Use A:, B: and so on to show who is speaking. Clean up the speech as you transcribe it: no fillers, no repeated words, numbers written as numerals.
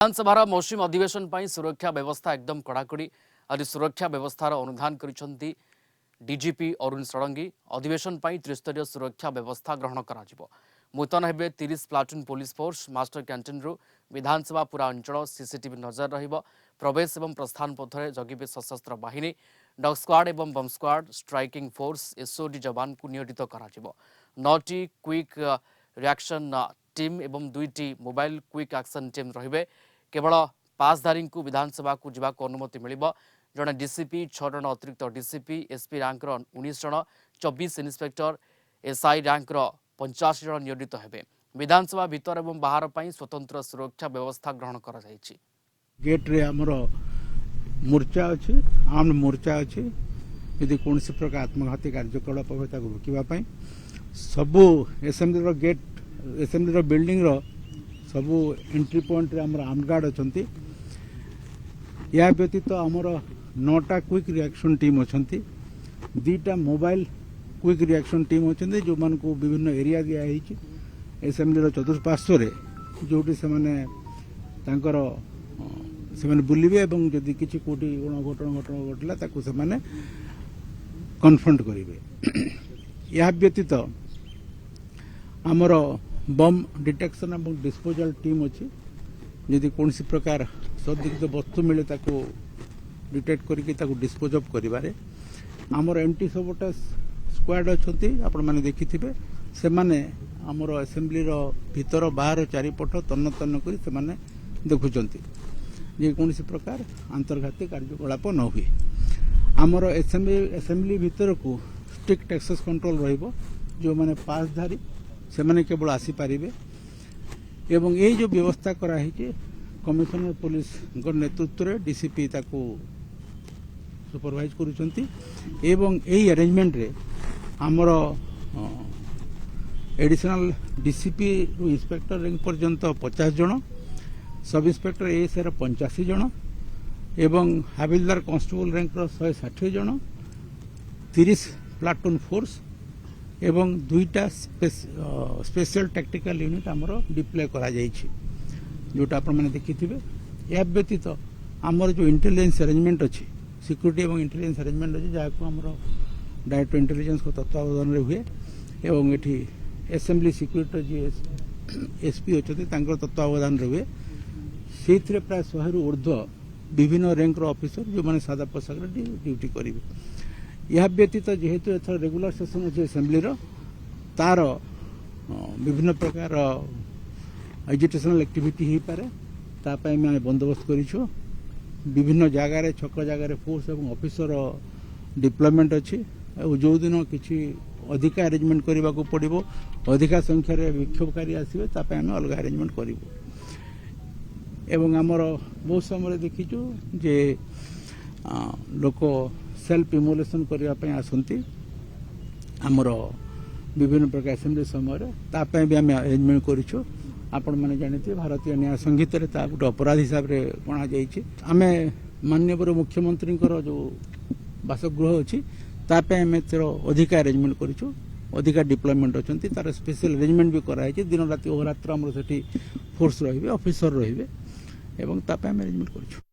A: विधानसभा मौसुमी अधिवेशन पर सुरक्षा व्यवस्था एकदम कड़ाकड़ी आज सुरक्षा व्यवस्थार अनुधान कर डीजीपी अरुण षडंगी अधिवेशन पर त्रिस्तरीय सुरक्षा व्यवस्था ग्रहण कर मुतन हे 30 platoon police force master canteen रु विधानसभा पूरा अंचल सीसीटीवी नजर रहिबो प्रवेश एवं प्रस्थान पथरे जगिबे सशस्त्र बाहिनी डग स्क्वाड एवं बम स्क्वाड स्ट्राइकिंग फोर्स एसओडी जवान को नियोजित कर 9टी क्विक रिएक्शन टीम एवं 2टी मोबाइल क्विक एक्शन टीम रहिबे केवल पासधारी को विधानसभा को जावाक अनुमति मिलिबो जड़े डीसीपी 6 जन अतिरिक्त डीसीपी एसपी रैंक 19 जन 24 इन्स्पेक्टर एसआई रैंक 85 जन नियोजित हेबे विधानसभा भीतर एवं बाहर पर स्वतंत्र सुरक्षा व्यवस्था ग्रहण कर
B: गेट रे हमरो मोर्चा अछि आम मोर्चा अछि यदि कौन प्रकार आत्मघाती कार्यकलाप हो रोकवाई सबू एसेम्बली रो गेट एसेम्बली रो बिल्डिंग रो सबू एंट्री पॉइंट रे हमर आर्मगार्ड अछंती या व्यतीत हमर 9टा क्विक रिएक्शन टीम अछंती 2टा मोबाइल क्विक रिएक्शन टीम अछंती जो मान को विभिन्न एरिया दिया है एसेम्बली रो चतुष्पार्श्व रे जोटी से माने तांकर से बुलवे एवं जदि किसी कोटी घटना घटला ताकू से माने कन्फ्रंट करेंगे या व्यतीत आमर बम डिटेक्शन और डिस्पोजल टीम अच्छी जदि कौन प्रकार संदिग्ध वस्तु मिले ताको डिटेक्ट करके डिस्पोज अफ करिबारे आमर एंटी सबोटेज स्क्वाड अच्छी आपण माने देखिथिबे से माने आमर असेंबली रो भीतर बाहर चारिपट तन्न तन्न करी से माने देखुचंती जे कौन प्रकार अंतर्घाती कार्यकलाप न हुए आमर असेंबली भीतर को स्ट्रिक्ट एक्सेस कंट्रोल रहिबो जो माने पासधारी से माने केवल आसी पारिबे एवं ये जो व्यवस्था करा है कमिशनर पुलिस नेतृत्व रे डीसीपी ताको सुपरवाइज करूचंती एवं एई अरेंजमेंट रे आमर एडिशनल डीसीपी रु इंस्पेक्टर रैंक पर्यंत 50 जन सब इंस्पेक्टर एएसआर 85 जन एवं हाविलदार कांस्टेबल रैंक 160 जन 30 प्लाटून फोर्स एवं 2टा स्पेशल टैक्टिकल यूनिट आमर डिप्लॉय करा जायछि जोटा आपण माने देखिथिबे या व्यतीत आमर जो इंटेलिजेंस अरेंजमेंट अछि सिक्योरिटी एवं इंटेलिजेंस अरेंजमेंट अछि जाको आमर डायरेक्टर इंटेलिजेंस को तत्वावधान रे हुए एवं एठी असेंबली सिक्योरिटी जी एसपी अछथि तांकर तत्वावधान रे हुए से प्राय 100 रु ऊर्ध्व विभिन्न रैंक ऑफिसर जो माने सादा पोशाक ड्यूटी करेंगे यह व्यतीत जेहेतु एथर रेगुलर सेशन अच्छे असेंबली तार विभिन्न प्रकार एजुकेशनल एक्टिविटी हो पारे तापाई मैं बंदोबस्त करिछु विभिन्न जगार छक जगार फोर्स एवं ऑफिसर डिप्लॉयमेंट अच्छी जो दिन किसी अधिका अरेंजमेंट करने को पड़ो अधिका संख्यार विक्षोभकारी आसवे तापाई आम अलग अरेंजमेंट करूँ एवं आमर बहुत समय देखीचु जे लोक सेल्फ इमोलेशन करने आसती आमर विभिन्न प्रकार असेंबली समय तापाई भी आम अरेंजमेंट करूँ आपण मैंने जानते भारतीय न्याय संहित गोटे अपराध हिसाब से गणा जामें माननीय मुख्यमंत्री जो बासगृह अच्छी तापाई आम अधिका अरेंजमेंट करूँ अधिका डिप्लॉयमेंट अच्छा तार स्पेशल अरेंजमेंट भी कराई दिन राति अहोरात्र आमर से फोर्स रे ऑफिसर रे एवं तापाई आम अरेंजमेंट करूँ।